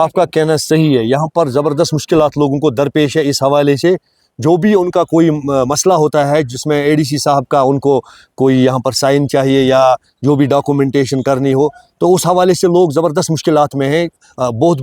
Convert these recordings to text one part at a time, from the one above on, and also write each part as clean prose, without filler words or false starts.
आपका कहना सही है, यहाँ पर ज़बरदस्त मुश्किलात लोगों को दरपेश है। इस हवाले से जो भी उनका कोई मसला होता है जिसमें एडीसी साहब का उनको कोई यहाँ पर साइन चाहिए या जो भी डॉक्यूमेंटेशन करनी हो, तो उस हवाले से लोग ज़बरदस्त मुश्किलात में हैं। बहुत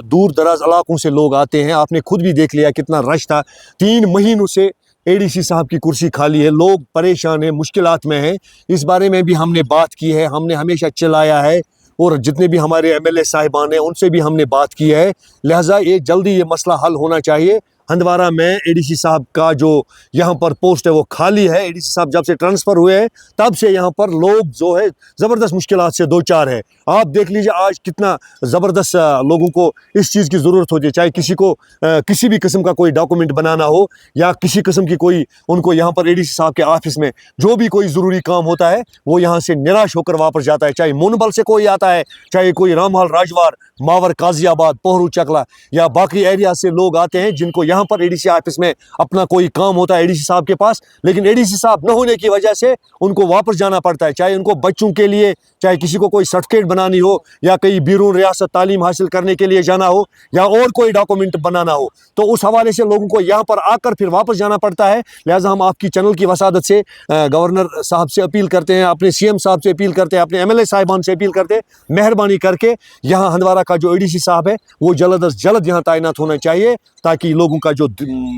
दूर दराज इलाकों से लोग आते हैं। आपने खुद भी देख लिया कितना रश था। 3 महीनों से एडीसी साहब की कुर्सी खाली है, लोग परेशान हैं, मुश्किलात में हैं। इस बारे में भी हमने बात की है, हमने हमेशा चिल्लाया है और जितने भी हमारे एमएलए साहिबान हैं उनसे भी हमने बात की है। लिहाजा ये जल्दी ये मसला हल होना चाहिए। हंदवारा में एडीसी साहब का जो यहाँ पर पोस्ट है वो खाली है। एडीसी साहब जब से ट्रांसफ़र हुए हैं तब से यहाँ पर लोग जो है ज़बरदस्त मुश्किलात से दो चार है। आप देख लीजिए आज कितना ज़बरदस्त लोगों को इस चीज़ की ज़रूरत होती है, चाहे किसी को किसी भी किस्म का कोई डॉक्यूमेंट बनाना हो या किसी किस्म की कोई उनको यहाँ पर एडीसी साहब के ऑफिस में जो भी कोई ज़रूरी काम होता है वो यहाँ से निराश होकर वापस जाता है। चाहे मुनबल से कोई आता है, चाहे कोई रामहाल राजवार मावर काजियाबाद पोहरू चकला या बाकी एरिया से लोग आते हैं जिनको यहाँ पर एडीसी ऑफिस में अपना कोई काम होता है एडीसी साहब के पास, लेकिन एडीसी साहब न होने की वजह से उनको वापस जाना पड़ता है। चाहे उनको बच्चों के लिए, चाहे किसी को कोई सर्टिफिकेट बनानी हो या कहीं बैरून रियासत तालीम हासिल करने के लिए जाना हो या और कोई डॉक्यूमेंट बनाना हो, तो उस हवाले से लोगों को यहाँ पर आकर फिर वापस जाना पड़ता है। लिहाजा हम आपकी चैनल की वसादत से गवर्नर साहब से अपील करते हैं, अपने सीएम साहब से अपील करते हैं, अपने एमएलए साहिबान से अपील करते हैं, मेहरबानी करके यहाँ हंदवारा का जो एडीसी साहब है वो जल्द अज जल्द यहाँ तैनात होना चाहिए ताकि लोगों का जो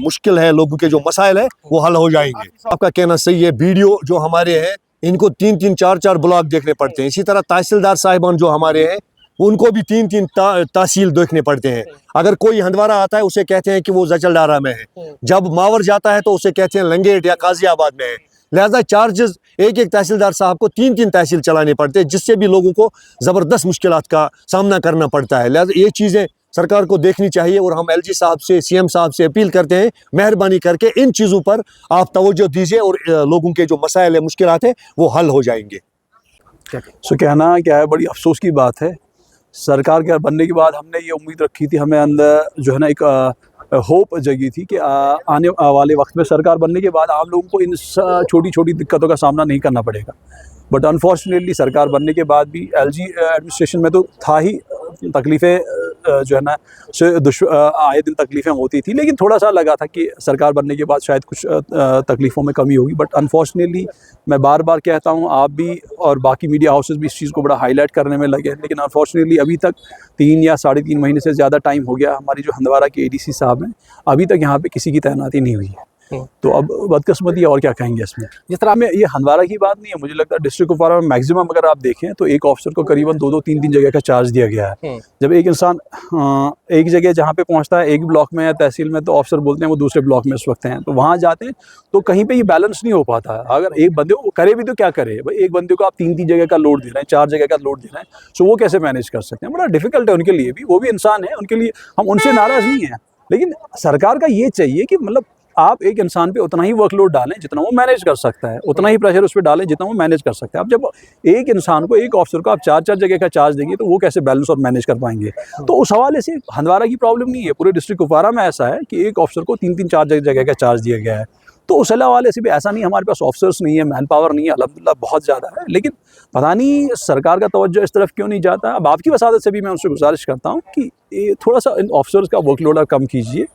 मुश्किल है, लोगों के जो मसाइल है वो हल हो जाएंगे। आपका कहना सही है। वीडियो जो हमारे हैं इनको 3-3 4-4 ब्लॉक देखने पड़ते हैं। इसी तरह तहसीलदार साहिबान जो हमारे हैं उनको भी 3-3 तहसील देखने पड़ते हैं। अगर कोई हंदवारा आता है उसे कहते हैं कि वो जचलडारा में है, जब मावर जाता है तो उसे कहते हैं लंगेट या काजियाबाद में है। लिहाजा चार्जेस एक तहसीलदार साहब को 3-3 तहसील चलाने पड़ते हैं, जिससे भी लोगों को ज़बरदस्त मुश्किलात का सामना करना पड़ता है। लिहाजा ये चीज़ें सरकार को देखनी चाहिए और हम एलजी साहब से, सीएम साहब से अपील करते हैं, मेहरबानी करके इन चीज़ों पर आप तवज्जो दीजिए और लोगों के जो मसाइल है, मुश्किलात है वो हल हो जाएंगे। सो कहना क्या है, बड़ी अफसोस की बात है। सरकार के बनने के बाद हमने ये उम्मीद रखी थी, हमें अंदर जो है ना एक होप जगी थी कि आने वाले वक्त में सरकार बनने के बाद आम लोगों को इन छोटी छोटी दिक्कतों का सामना नहीं करना पड़ेगा। बट अनफॉर्चुनेटली सरकार बनने के बाद भी एलजी एडमिनिस्ट्रेशन में तो था ही तकलीफ़ें जो है ना आए दिन तकलीफ़ें होती थी, लेकिन थोड़ा सा लगा था कि सरकार बनने के बाद शायद कुछ तकलीफ़ों में कमी होगी। बट अनफॉर्चुनेटली मैं बार बार कहता हूँ, आप भी और बाकी मीडिया हाउसेस भी इस चीज़ को बड़ा हाईलाइट करने में लगे हैं, लेकिन अनफॉर्चुनेटली अभी तक 3 या 3.5 महीने से ज़्यादा टाइम हो गया हमारी जो हंदवारा के एडीसी साहब हैं, अभी तक यहाँ पे किसी की तैनाती नहीं हुई है। तो अब बदकिस्मती और क्या कहेंगे इसमें। जिस तरह में ये हंदवारा की बात नहीं है, मुझे लगता है डिस्ट्रिक्ट कुपवारा में मैक्सिमम अगर आप देखें तो एक ऑफिसर को करीबन 2-2, 3-3 जगह का चार्ज दिया गया है। जब एक इंसान एक जगह जहाँ पे पहुँचता है, एक ब्लॉक में या तहसील में, तो ऑफिसर बोलते हैं वो दूसरे ब्लॉक में इस वक्त हैं, तो वहाँ जाते हैं तो कहीं पर ये बैलेंस नहीं हो पाता है। अगर एक बंदे को करे भी तो क्या करे भाई, एक बंदे को आप 3-3 जगह का लोड दे रहे हैं, 4 जगह का लोड दे रहे हैं, सो वो कैसे मैनेज कर सकते हैं। बड़ा डिफिकल्ट है उनके लिए भी, वो भी इंसान है, उनके लिए हम उनसे नाराज़ नहीं हैं, लेकिन सरकार का ये चाहिए कि मतलब आप एक इंसान पे उतना ही वर्कलोड डालें जितना वो मैनेज कर सकता है, उतना ही प्रेशर उस पर डालें जितना वो मैनेज कर सकता है। अब जब एक इंसान को, एक ऑफिसर को आप 4-4 जगह का चार्ज देंगे तो वो कैसे बैलेंस और मैनेज कर पाएंगे। तो उस हवाले से हंदवारा की प्रॉब्लम नहीं है, पूरे डिस्ट्रिक्ट कुपवारा में ऐसा है कि एक ऑफिसर को 3-3, 4 जगह का चार्ज दिया गया है। तो उस हवाले से भी ऐसा नहीं हमारे पास ऑफिसर्स नहीं है, मैन पावर नहीं है, अल्हम्दुलिल्लाह बहुत ज़्यादा है, लेकिन पता नहीं सरकार का तवज्जो इस तरफ क्यों नहीं जाता। अब आपकी वसादत से भी मैं उनसे गुजारिश करता हूँ कि थोड़ा सा इन ऑफिसर्स का वर्कलोड कम कीजिए।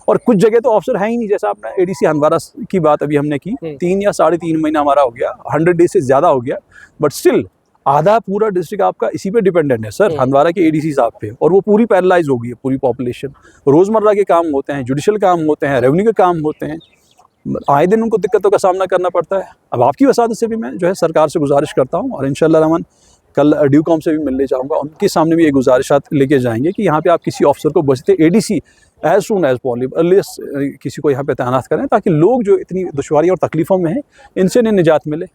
और कुछ जगह तो ऑफिसर है ही नहीं, जैसा आपने एडीसी हंदवारा की बात अभी हमने की, 3 या 3.5 महीना हमारा हो गया, 100 डेज से ज़्यादा हो गया, बट स्टिल आधा पूरा डिस्ट्रिक्ट आपका इसी पे डिपेंडेंट है सर, हंदवारा के एडीसी साहब पे, और वो पूरी पैरालाइज हो गई है पूरी पॉपुलेशन। रोज़मर्रा के काम होते हैं, जुडिशल काम होते हैं, रेवेन्यू के काम होते हैं, आए दिन उनको दिक्कतों का सामना करना पड़ता है। अब आपकी वसादत से भी मैं जो है सरकार से गुजारिश करता हूँ, और इंशाअल्लाह रहमान कल ड्यूकॉम से भी मिलने जाऊँगा, उनके सामने भी ये गुजारिशात लेके जाएंगे कि यहाँ पे आप किसी ऑफिसर को बचते ADC as soon as possible earliest किसी को यहाँ पे तैनात करें, ताकि लोग जो इतनी दुश्वारी और तकलीफ़ों में हैं इनसे निजात मिले।